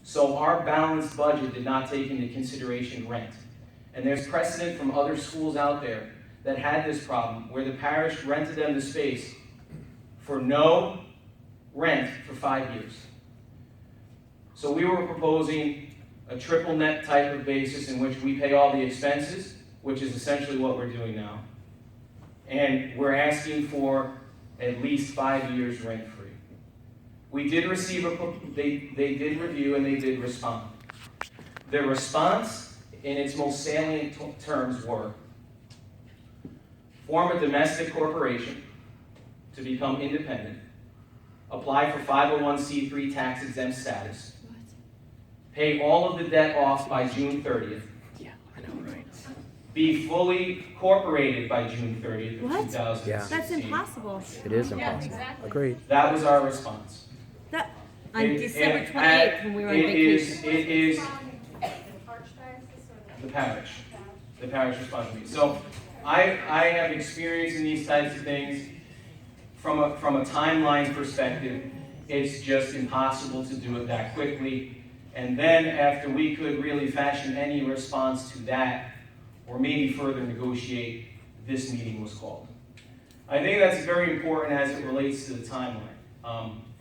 So our balanced budget did not take into consideration rent. And there's precedent from other schools out there that had this problem, where the parish rented them the space for no rent for 5 years. So we were proposing a triple net type of basis in which we pay all the expenses, which is essentially what we're doing now. And we're asking for at least 5 years rent-free. We did receive they did review and they did respond. Their response in its most salient terms were: form a domestic corporation to become independent, apply for 501c3 tax exempt status, pay all of the debt off by June 30th, be fully incorporated by June 30th of What? 2016. Yeah. That's impossible. It is impossible. Agreed. That was our response. That, on It- December it- 28th when we were on vacation. It is the parish. The parish responds to me. So I have experience in these types of things. From a timeline perspective, it's just impossible to do it that quickly. And then after we could really fashion any response to that, or maybe further negotiate, this meeting was called. I think that's very important as it relates to the timeline.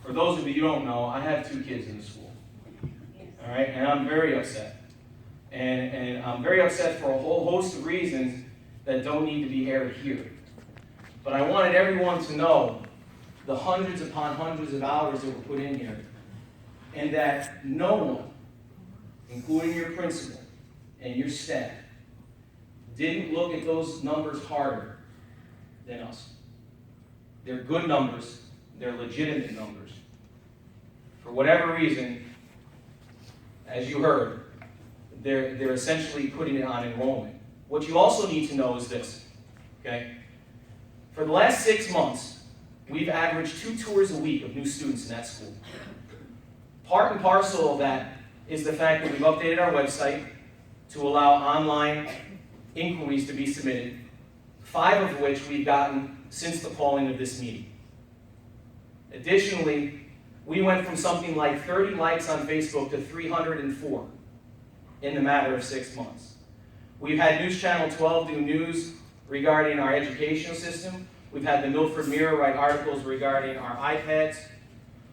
For those of you who don't know, I have 2 kids in the school. All right, and I'm very upset. And I'm very upset for a whole host of reasons that don't need to be aired here. But I wanted everyone to know the hundreds upon hundreds of hours that were put in here, and that no one, including your principal and your staff, didn't look at those numbers harder than us. They're good numbers. They're legitimate numbers. For whatever reason, as you heard, they're essentially putting it on enrollment. What you also need to know is this, okay? For the last 6 months, we've averaged 2 tours a week of new students in that school. Part and parcel of that is the fact that we've updated our website to allow online inquiries to be submitted, 5 of which we've gotten since the calling of this meeting. Additionally, we went from something like 30 likes on Facebook to 304 in the matter of 6 months. We've had News Channel 12 do news regarding our educational system. We've had the Milford Mirror write articles regarding our iPads.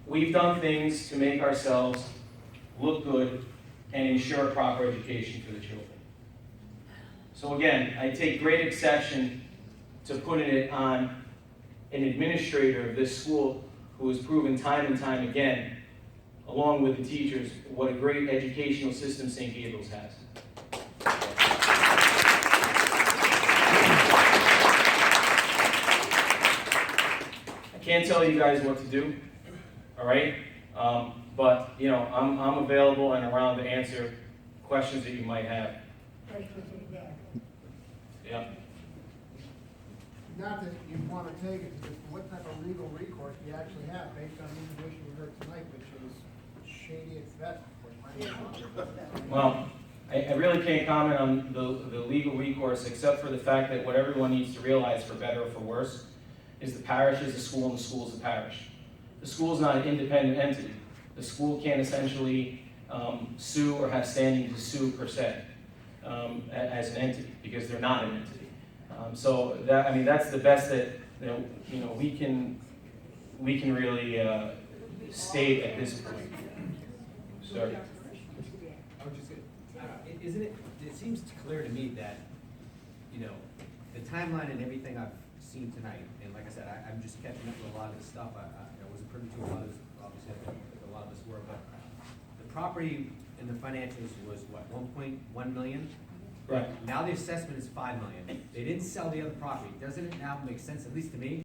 We've done things to make ourselves look good and ensure a proper education for the children. So again, I take great exception to putting it on an administrator of this school who has proven time and time again, along with the teachers, what a great educational system St. Gabriel's has. I can't tell you guys what to do, all right? But you know, I'm available and around to answer questions that you might have. Yeah. Not that you want to take it, but what type of legal recourse do you actually have based on the information we heard tonight, which is shady at best? Well, I really can't comment on the legal recourse, except for the fact that what everyone needs to realize, for better or for worse, is the parish is the school and the school is the parish. The school is not an independent entity. The school can't essentially sue or have standing to sue per se as an entity, because they're not an entity. So that, I mean, that's the best that we can really state at this point. Sorry. I would just say, isn't it? It seems clear to me that the timeline and everything I've seen tonight, and like I said, I'm just catching up with a lot of this stuff. I wasn't privy to a lot of this. Obviously, I think a lot of this work, but the property and the financials was what, 1.1 million. Right. Now the assessment is 5 million. They didn't sell the other property. Doesn't it now make sense, at least to me,